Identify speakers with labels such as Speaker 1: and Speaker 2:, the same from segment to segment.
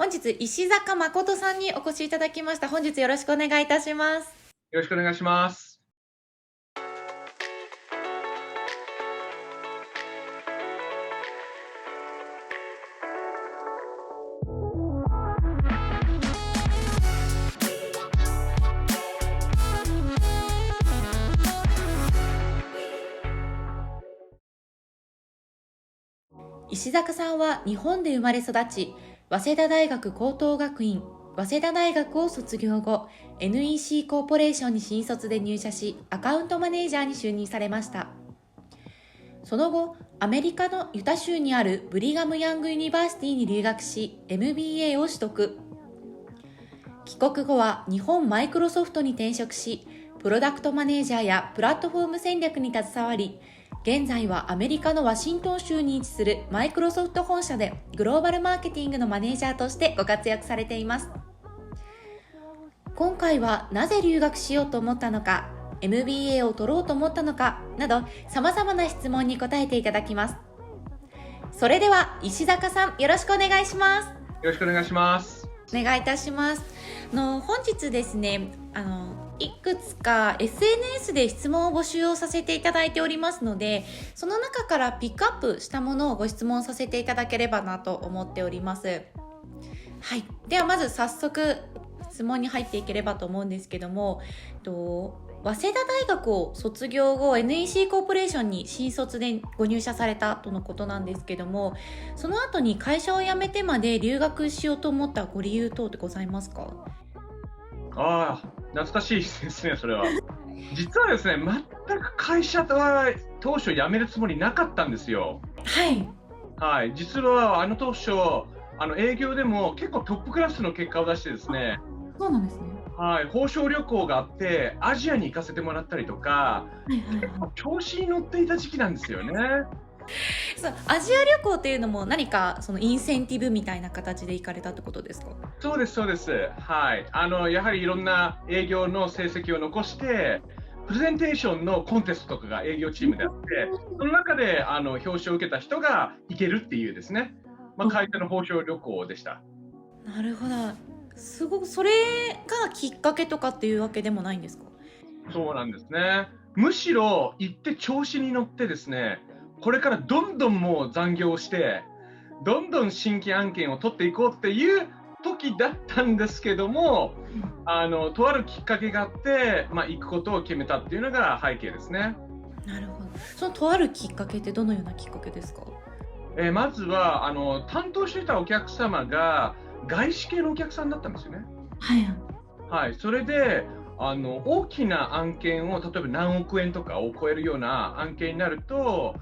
Speaker 1: 本日、石坂誠さんにお越しいただきました。本日よろしくお願いいたします。
Speaker 2: よろしくお願いします。
Speaker 1: 石坂さんは日本で生まれ育ち、早稲田大学高等学院、早稲田大学を卒業後、NEC コーポレーションに新卒で入社し、アカウントマネージャーに就任されました。その後、アメリカのユタ州にあるブリガム・ヤング・ユニバーシティに留学し、MBA を取得。帰国後は日本マイクロソフトに転職し、プロダクトマネージャーやプラットフォーム戦略に携わり、現在はアメリカのワシントン州に位置するマイクロソフト本社でグローバルマーケティングのマネージャーとしてご活躍されています。今回はなぜ留学しようと思ったのか、MBA を取ろうと思ったのかなど様々な質問に答えていただきます。それでは石坂さん、よろしくお願いします。
Speaker 2: よろしくお願いします。
Speaker 1: お願いいたします。本日ですね、いくつか SNS で質問を募集をさせていただいておりますので、その中からピックアップしたものをご質問させていただければなと思っております。はい。ではまず早速質問に入っていければと思うんですけども、早稲田大学を卒業後 NEC コーポレーションに新卒でご入社されたとのことなんですけども、その後に会社を辞めてまで留学しようと思ったご理由等ってございますか？
Speaker 2: ああ、懐かしいですね、それは。実はですね、全く会社は当初辞めるつもりなかったんですよ。
Speaker 1: はい。
Speaker 2: はい。実は当初、営業でも結構トップクラスの結果を出してですね、
Speaker 1: そうなんですね。
Speaker 2: はい、報奨旅行があって、アジアに行かせてもらったりとか、
Speaker 1: はいはい
Speaker 2: 結構
Speaker 1: は
Speaker 2: 調子に乗っていた時期なんですよね。
Speaker 1: い。そう、アジア旅行っていうのも何かそのインセンティブみたいな形で行かれたってことですか？
Speaker 2: そうです、そうです。はい。やはりいろんな営業の成績を残して、プレゼンテーションのコンテストとかが営業チームであって、その中で表彰を受けた人が行けるっていうですね、会社の報奨旅行でした。
Speaker 1: なるほど。すごく、それがきっかけとかっていうわけでもないんですか？
Speaker 2: そうなんですね。むしろ行って調子に乗ってですね、これからどんどんもう残業をして、どんどん新規案件を取っていこうっていう時だったんですけども、とあるきっかけがあって、行くことを決めたっていうのが背景ですね。
Speaker 1: なるほど。そのとあるきっかけってどのようなきっかけですか？
Speaker 2: まずは担当していたお客様が外資系のお客さんだったんですよね。
Speaker 1: はいはい。
Speaker 2: はい、それで大きな案件を例えば何億円とかを超えるような案件になると、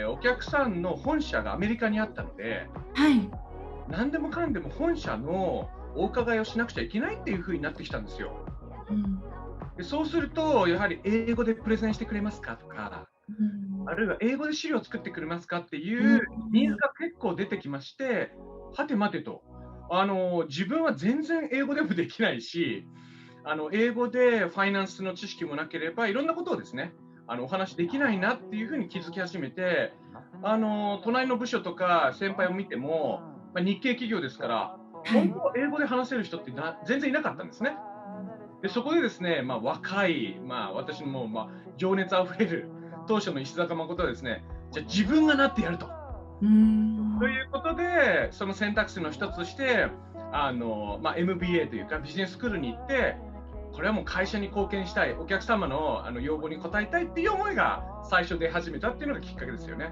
Speaker 2: お客さんの本社がアメリカにあったので、
Speaker 1: はい。
Speaker 2: 何でもかんでも本社のお伺いをしなくちゃいけないっていう風になってきたんですよ。
Speaker 1: うん。
Speaker 2: でそうすると、やはり英語でプレゼンしてくれますかとか、
Speaker 1: うん。
Speaker 2: あるいは英語で資料を作ってくれますかって
Speaker 1: うん。
Speaker 2: いうニーズが結構出てきまして、はて待てと、自分は全然英語でもできないし、英語でファイナンスの知識もなければ、いろんなことをですね、お話できないなっていうふうに気づき始めて、隣の部署とか先輩を見ても、日系企業ですから、
Speaker 1: はい。
Speaker 2: 本当、英語で話せる人って全然いなかったんですね。でそこでですね、若い、私のもう、情熱あふれる当初の石坂誠はですね、じゃあ自分がなってやると。
Speaker 1: うーん。
Speaker 2: ということで、その選択肢の一つとして、MBA というかビジネススクールに行って、これはもう会社に貢献したい、お客様の要望に応えたいっていう思いが最初出始めたっていうのがきっかけですよね。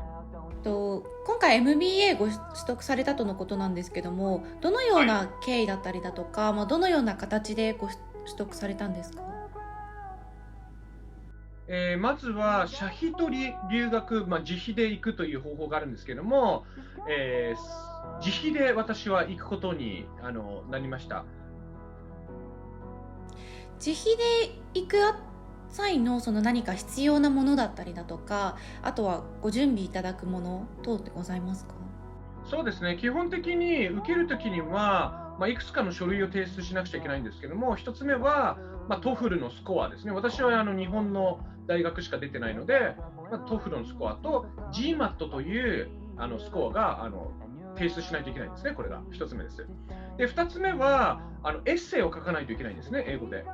Speaker 1: 今回 MBA ご取得されたとのことなんですけども、どのよう
Speaker 2: はい。
Speaker 1: な経緯だったりだとか、どのような形で取得されたんですか？
Speaker 2: まずは社費取り留学、自費で行くという方法があるんですけども、自費で私は行くことになりました。
Speaker 1: 自費で行く際のその何か必要なものだったりだとか、あとはご準備いただくもの等ってございますか？
Speaker 2: そうですね、基本的に受けるときには、いくつかの書類を提出しなくちゃいけないんですけども、一つ目は、トフルのスコアですね。私は日本の大学しか出てないので、トフルのスコアと GMAT というスコアが提出しないといけないんですね。これが1つ目です。で、2つ目はエッセイを書かないといけないんですね、英語で。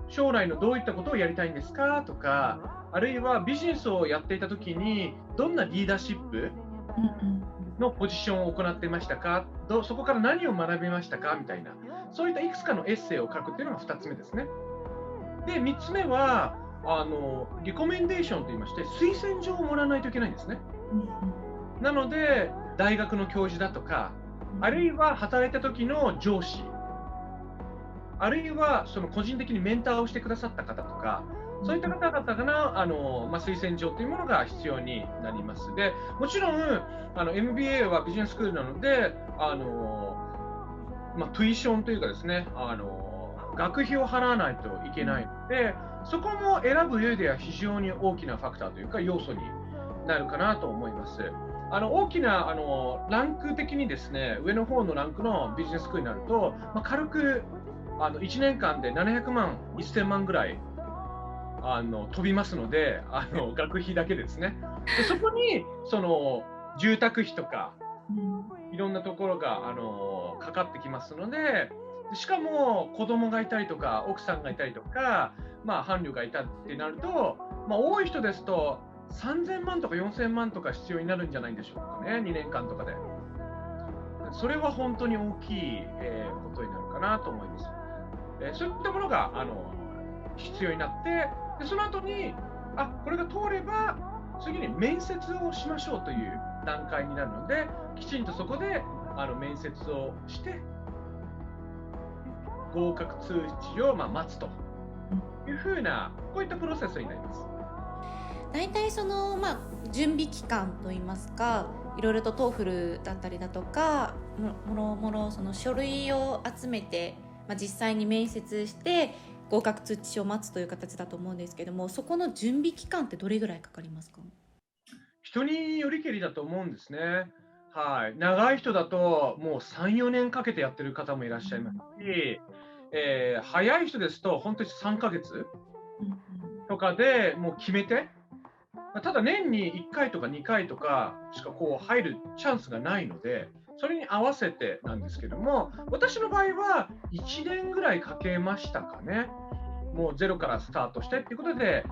Speaker 2: 将来のどういったことをやりたいんですかとか、あるいはビジネスをやっていたときに、どんなリーダーシップのポジションを行っていましたか、そこから何を学びましたかみたいな、そういったいくつかのエッセイを書くっていうのが2つ目ですね。で、3つ目は、リコメンデーションといいまして、推薦状をもらわないといけないんですね。なので、大学の教授だとか、あるいは働いた時の上司、あるいはその個人的にメンターをしてくださった方とか、そういった方々から推薦状というものが必要になります。で、もちろんMBA はビジネススクールなので、トゥイションというかですね、学費を払わないといけないので、そこも選ぶ上では非常に大きなファクターというか要素になるかなと思います。大きなランク的にですね、上の方のランクのビジネススクールになると、軽く1年間で700万、1000万ぐらい飛びますので、学費だけですね。でそこに住宅費とか、いろんなところがかかってきますので、しかも子供がいたりとか、奥さんがいたりとか、伴侶がいたってなると、多い人ですと3000万とか4000万とか必要になるんじゃないでしょうかね、2年間とかで。それは本当に大きいことになるかなと思います。そういったものが必要になって、でその後にこれが通れば次に面接をしましょうという段階になるので、きちんとそこで面接をして合格通知を待つというふうな、こういったプロセスになります。
Speaker 1: 大体準備期間といいますか、いろいろとトーフルだったりだとかもろもろその書類を集めて、実際に面接して合格通知書を待つという形だと思うんですけども、そこの準備期間ってどれぐらいかかりますか？
Speaker 2: 人によりけりだと思うんですね。はい、長い人だともう3、4年かけてやってる方もいらっしゃいますし、早い人ですと本当に3ヶ月とかでもう決めて、ただ年に1回とか2回とかしか入るチャンスがないので、それに合わせてなんですけども、私の場合は1年ぐらいかけましたかね。もうゼロからスタートしてっていうことで、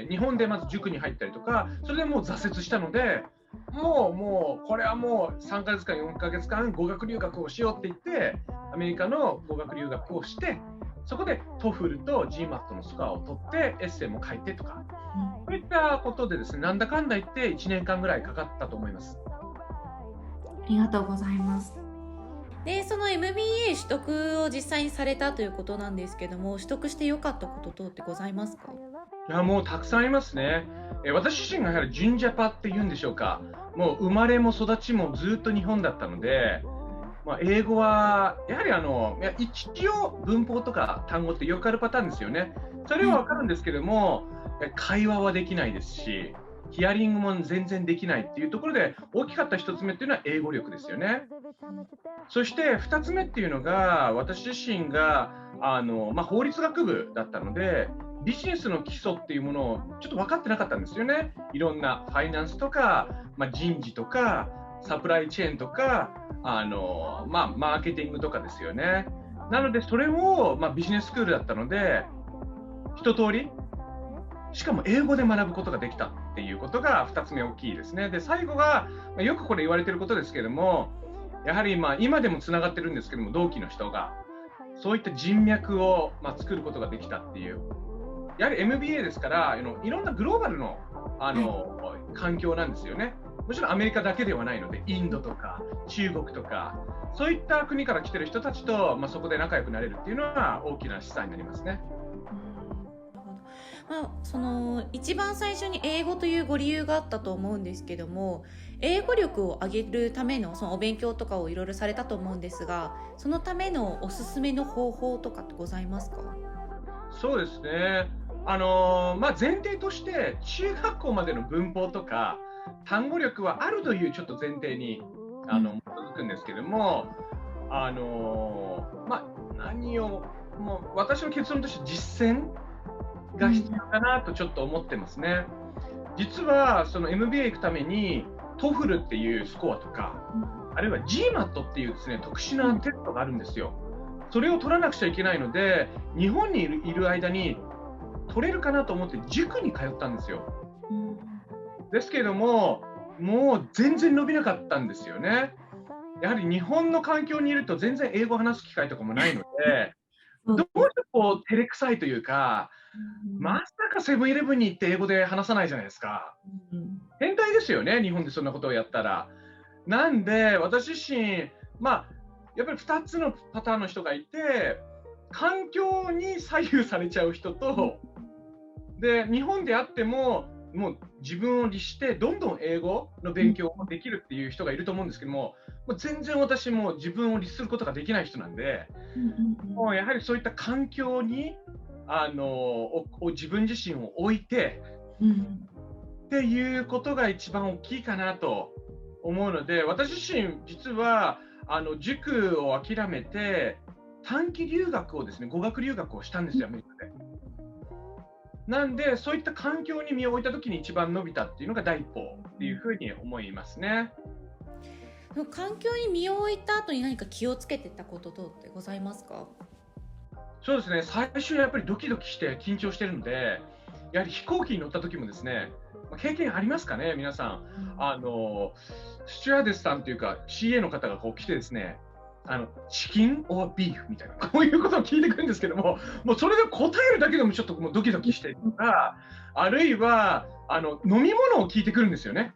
Speaker 2: 日本でまず塾に入ったりとか、それでもう挫折したので、もうこれはもう3ヶ月間4ヶ月間語学留学をしようって言ってアメリカの語学留学をして、そこで TOEFL と GMAT のスコアを取ってエッセイも書いてとか、そういったことでですね、なんだかんだ言って1年間ぐらいかかったと思います。
Speaker 1: ありがとうございます。で、その MBA 取得を実際にされたということなんですけども、取得して良かったこと等ってございますか？
Speaker 2: いや、もうたくさんありますね。私自身がやはり純ジャパっていうんでしょうか、もう生まれも育ちもずっと日本だったので、英語はやはり一応文法とか単語ってよくあるパターンですよね。それは分かるんですけども、会話はできないですし、ヒアリングも全然できないっていうところで、大きかった1つ目っていうのは英語力ですよね。そして2つ目っていうのが、私自身が法律学部だったので、ビジネスの基礎っていうものをちょっと分かってなかったんですよね。いろんなファイナンスとか、人事とかサプライチェーンとかマーケティングとかですよね。なのでそれを、ビジネススクールだったので一通り、しかも英語で学ぶことができたっていうことが2つ目大きいですね。で最後が、よくこれ言われていることですけども、やはり今でもつながってるんですけども、同期の人がそういった人脈を作ることができたっていう、やはり MBA ですからいろんなグローバルの環境なんですよね。もちろんアメリカだけではないので、インドとか中国とかそういった国から来てる人たちと、そこで仲良くなれるっていうのは大きな資産になりますね。
Speaker 1: その一番最初に英語というご理由があったと思うんですけども、英語力を上げるためのそのお勉強とかをいろいろされたと思うんですが、そのためのおすすめの方法とかってございますか？
Speaker 2: そうですね、前提として中学校までの文法とか単語力はあるというちょっと前提に基づくんですけども、何を私の結論として実践が必要かなとちょっと思ってますね。実はその MBA 行くためにトフルっていうスコアとか、あるいは GMAT っていうですね、特殊なテストがあるんですよ。それを取らなくちゃいけないので、日本にいる間に取れるかなと思って塾に通ったんですよ。ですけれども、もう全然伸びなかったんですよね。やはり日本の環境にいると全然英語を話す機会とかもないので、どうしてこう照れくさいというか、まさかセブンイレブンに行って英語で話さないじゃないですか。変態ですよね、日本でそんなことをやったら。なんで、私自身、やっぱり2つのパターンの人がいて、環境に左右されちゃう人と、で、日本であっても、もう自分を律して、どんどん英語の勉強もできるっていう人がいると思うんですけども、もう全然私も自分を律することができない人なんで、もうやはりそういった環境に自分自身を置いて、っていうことが一番大きいかなと思うので、私自身、実は塾を諦めて、短期留学をですね、語学留学をしたんですよ、アメリカで。なんで、そういった環境に身を置いたときに一番伸びたっていうのが第一歩っていうふうに思いますね。
Speaker 1: 環境に身を置いた後に何か気をつけてたこと等ってございますか？
Speaker 2: そうですね、最初やっぱりドキドキして緊張してるので、やはり飛行機に乗った時もですね、経験ありますかね、皆さん。スチュワーデスさんというか CA の方がこう来てですね、チキン or ビーフみたいな、こういうことを聞いてくるんですけども、もうそれで答えるだけでもちょっともうドキドキしてるとか、あるいは飲み物を聞いてくるんですよね。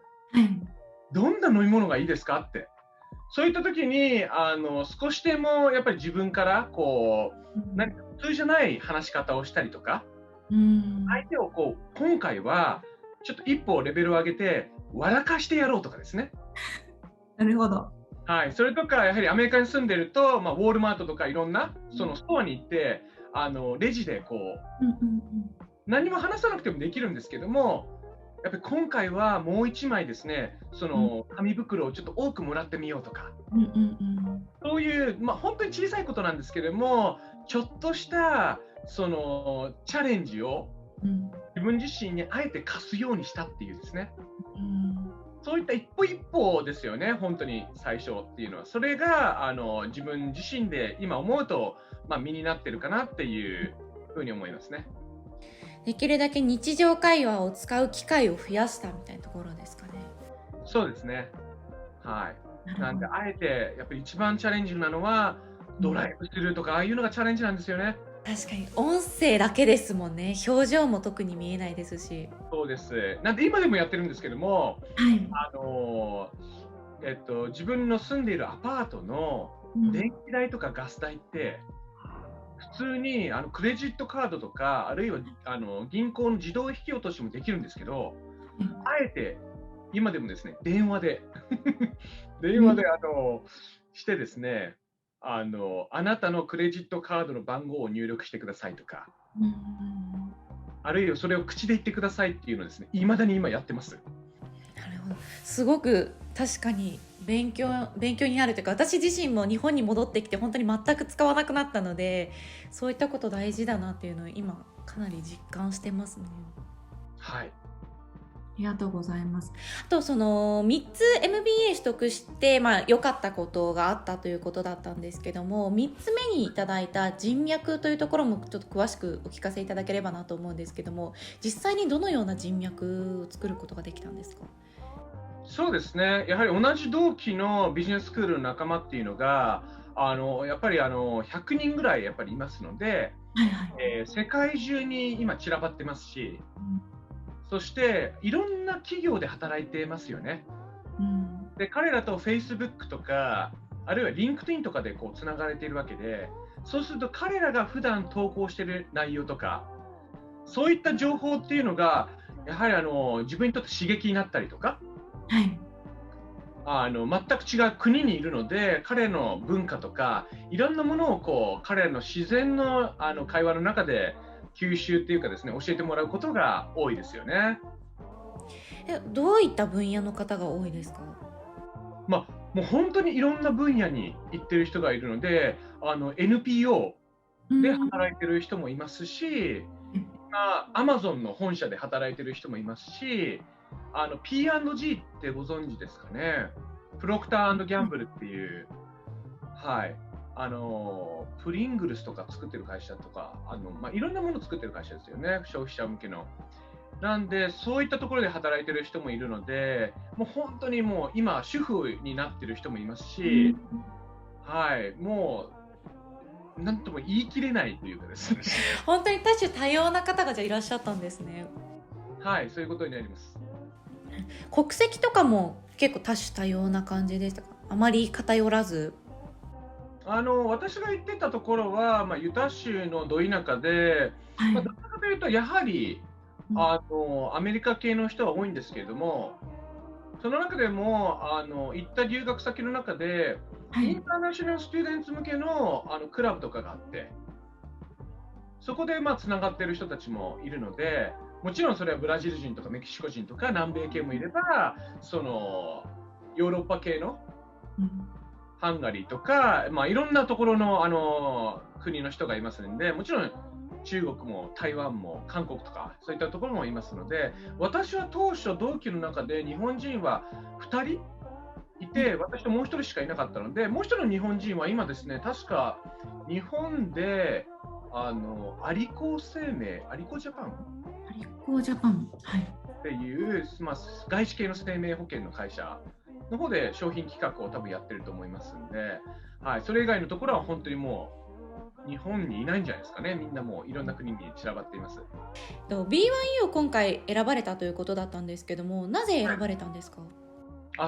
Speaker 2: どんな飲み物がいいですかって。そういった時に少しでもやっぱり自分からこう何か普通じゃない話し方をしたりとか、相手をこう今回はちょっと一歩レベルを上げて笑かしてやろうとかですね。
Speaker 3: なるほど。
Speaker 2: はい、それとかやはりアメリカに住んでると、ウォールマートとかいろんなそのストアに行ってレジでこう、何も話さなくてもできるんですけども、やっぱり今回はもう1枚ですね、その紙袋をちょっと多くもらってみようとか、そういう、本当に小さいことなんですけれども、ちょっとしたそのチャレンジを自分自身にあえて課すようにしたっていうですね、そういった一歩一歩ですよね、本当に最初っていうのは。それが自分自身で今思うと、身になってるかなっていうふうに思いますね。
Speaker 1: できるだけ日常会話を使う機会を増やしたみたいなところですかね。
Speaker 2: そうですね。はい。なんで、あえてやっぱり一番チャレンジなのは、ドライブするとか、ああいうのがチャレンジなんですよね。
Speaker 1: 確かに音声だけですもんね。表情も特に見えないですし。
Speaker 2: そうです。なんで今でもやってるんですけども、自分の住んでいるアパートの電気代とかガス代って、普通にクレジットカードとか、あるいは銀行の自動引き落としもできるんですけど、あえて今でもですね、電話でしてですね、あなたのクレジットカードの番号を入力してくださいとか、あるいはそれを口で言ってくださいっていうのをですね、未だに今やってます。
Speaker 1: なるほど。すごく確かに勉強になるというか、私自身も日本に戻ってきて本当に全く使わなくなったので、そういったこと大事だなっていうのを今かなり実感してますね。
Speaker 2: はい。
Speaker 3: ありがとうございます。
Speaker 1: あとその3つ MBA 取得して良かったことがあったということだったんですけども、3つ目にいただいた人脈というところもちょっと詳しくお聞かせいただければなと思うんですけども、実際にどのような人脈を作ることができたんですか？
Speaker 2: そうですね、やはり同じ同期のビジネススクールの仲間っていうのがやっぱり100人ぐらいやっぱりいますので、世界中に今散らばってますし、そしていろんな企業で働いてますよね。で彼らと Facebook とかあるいは LinkedIn とかでこうつながれているわけで、そうすると彼らが普段投稿している内容とかそういった情報っていうのがやはり自分にとって刺激になったりとか、全く違う国にいるので彼の文化とかいろんなものをこう彼らの自然の会話の中で吸収っていうかですね、教えてもらうことが多いですよね。
Speaker 1: どういった分野の方が多いですか？
Speaker 2: もう本当にいろんな分野に行ってる人がいるので、NPO で働いてる人もいますし、Amazon の本社で働いてる人もいますし、P&G ってご存知ですかね。プロクター&ギャンブルっていう、はい、プリングルスとか作ってる会社とか、いろんなものを作ってる会社ですよね、消費者向けの。なんで、そういったところで働いてる人もいるので、もう本当にもう今、主婦になってる人もいますし、はい、もう、なんとも言い切れないというかですね。
Speaker 1: 本当に多種多様な方がじゃあいらっしゃったんですね。
Speaker 2: はい、そういうことになります。
Speaker 1: 国籍とかも結構多種多様な感じでしたか？あまり偏らず。
Speaker 2: 私が行ってたところは、ユタ州のど田舎で、
Speaker 3: はい。
Speaker 2: どちらかというと、やはり、アメリカ系の人は多いんですけれども、その中でも行った留学先の中で、
Speaker 3: はい
Speaker 2: インターナショナルスチューデンツ向けの、クラブとかがあって、そこでつながっている人たちもいるので、もちろんそれはブラジル人とかメキシコ人とか南米系もいれば、そのヨーロッパ系のハンガリーとか、いろんなところの、国の人がいますので、もちろん中国も台湾も韓国とかそういったところもいますので、私は当初同期の中で日本人は2人いて、私ともう1人しかいなかったので、もう1人の日本人は今ですね、確か日本でアリコ生命、アリコジャパン
Speaker 3: アリコジャパン、はい、
Speaker 2: っていう、外資系の生命保険の会社の方で商品企画を多分やってると思いますので、はい、それ以外のところは本当にもう日本にいないんじゃないですかね。みんなもういろんな国に散らばっています。
Speaker 1: B1U を今回選ばれたということだったんですけども、なぜ選ばれたんですか？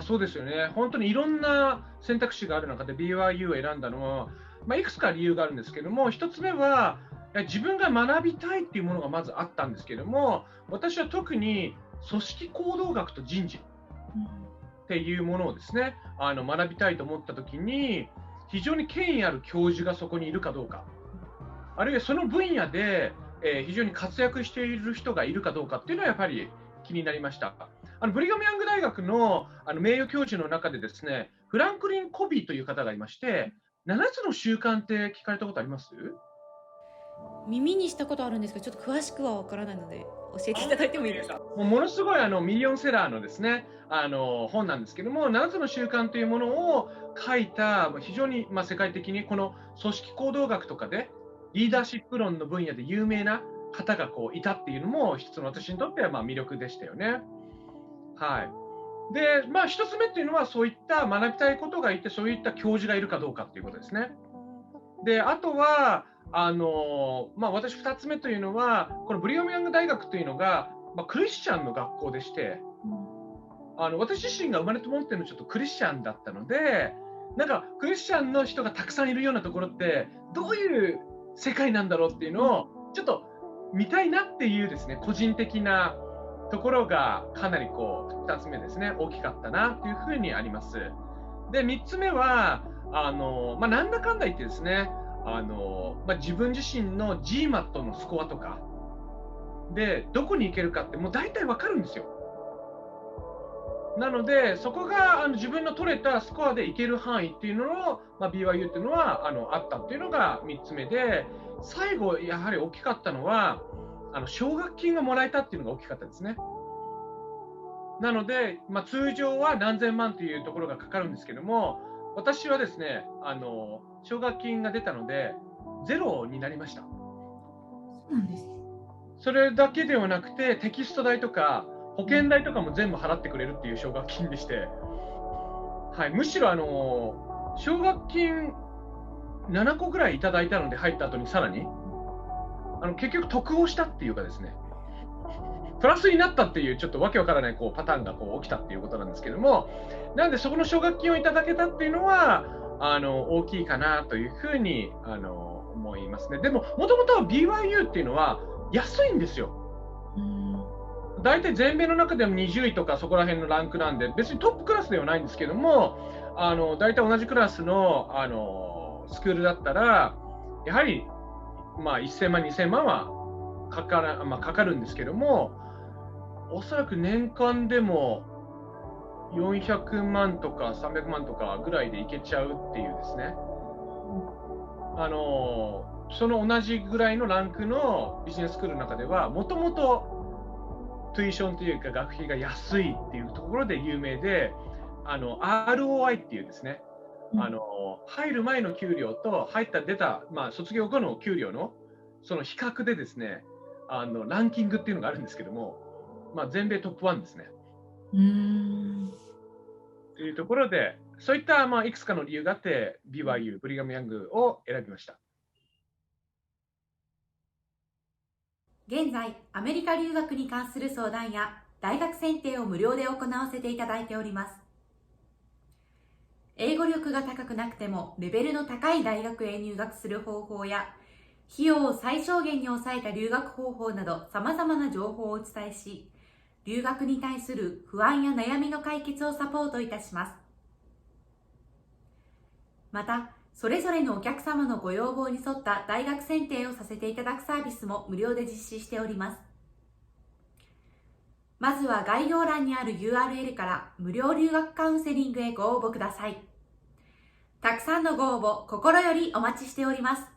Speaker 2: そうですよね。本当にいろんな選択肢がある中で BYU を選んだのは、いくつか理由があるんですけども、一つ目は自分が学びたいっていうものがまずあったんですけども、私は特に組織行動学と人事っていうものをですね、学びたいと思ったときに、非常に権威ある教授がそこにいるかどうか、あるいはその分野で、非常に活躍している人がいるかどうかっていうのはやっぱり気になりました。ブリガムヤング大学の、名誉教授の中でですね、フランクリン・コビーという方がいまして、7つの習慣って聞かれたことあります？
Speaker 1: 耳にしたことあるんですけど、ちょっと詳しくはわからないので教えていただいてもいいですか？
Speaker 2: ものすごいミリオンセラーのですね、本なんですけども、7つの習慣というものを書いた、非常に、世界的にこの組織行動学とかでリーダーシップ論の分野で有名な方がいたっていうのも一つの私にとっては魅力でしたよね。はい。で、一つ目っていうのはそういった学びたいことがいて、そういった教授がいるかどうかっていうことですね。で、あとは私2つ目というのは、このブリガムヤング大学というのが、クリスチャンの学校でして、私自身が生まれて持っているのちょっとクリスチャンだったので、なんかクリスチャンの人がたくさんいるようなところってどういう世界なんだろうっていうのをちょっと見たいなっていうですね、個人的なところがかなり2つ目ですね、大きかったなというふうにあります。で、3つ目はなんだかんだ言ってですね、自分自身の GMAT のスコアとかでどこに行けるかってもう大体わかるんですよ。なのでそこが自分の取れたスコアで行ける範囲っていうのを、BYU っていうのはあったっていうのが3つ目で、最後やはり大きかったのは奨学金がもらえたっていうのが大きかったですね。なので、通常は何千万というところがかかるんですけども、私はですね、奨学金が出たのでゼロになりました。
Speaker 3: そうなんです。
Speaker 2: それだけではなくて、テキスト代とか保険代とかも全部払ってくれるっていう奨学金でして、はい、むしろ奨学金7個ぐらいいただいたので、入った後にさらに結局得をしたっていうかですね、プラスになったっていうちょっとわけわからないパターンが起きたっていうことなんですけども、なんでそこの奨学金をいただけたっていうのは大きいかなというふうに思いますね。でももともと BYU っていうのは安いんですよ。大体全米の中でも20位とかそこら辺のランクなんで、別にトップクラスではないんですけども、大体同じクラスの、スクールだったらやはり、1000万2000万はかかるんですけども、おそらく年間でも400万とか300万とかぐらいでいけちゃうっていうですね、その同じぐらいのランクのビジネススクールの中ではもともとトゥイションというか学費が安いっていうところで有名で、ROI っていうですね、入る前の給料と出た、卒業後の給料のその比較でですね、ランキングっていうのがあるんですけども、全米トップ1ですね。というところで、そういった、いくつかの理由があって、BYU、ブリガム・ヤングを選びました。
Speaker 1: 現在、アメリカ留学に関する相談や大学選定を無料で行わせていただいております。英語力が高くなくてもレベルの高い大学へ入学する方法や、費用を最小限に抑えた留学方法など様々な情報をお伝えし、留学に対する不安や悩みの解決をサポートいたします。また、それぞれのお客様のご要望に沿った大学選定をさせていただくサービスも無料で実施しております。まずは概要欄にある URL から無料留学カウンセリングへご応募ください。たくさんのご応募心よりお待ちしております。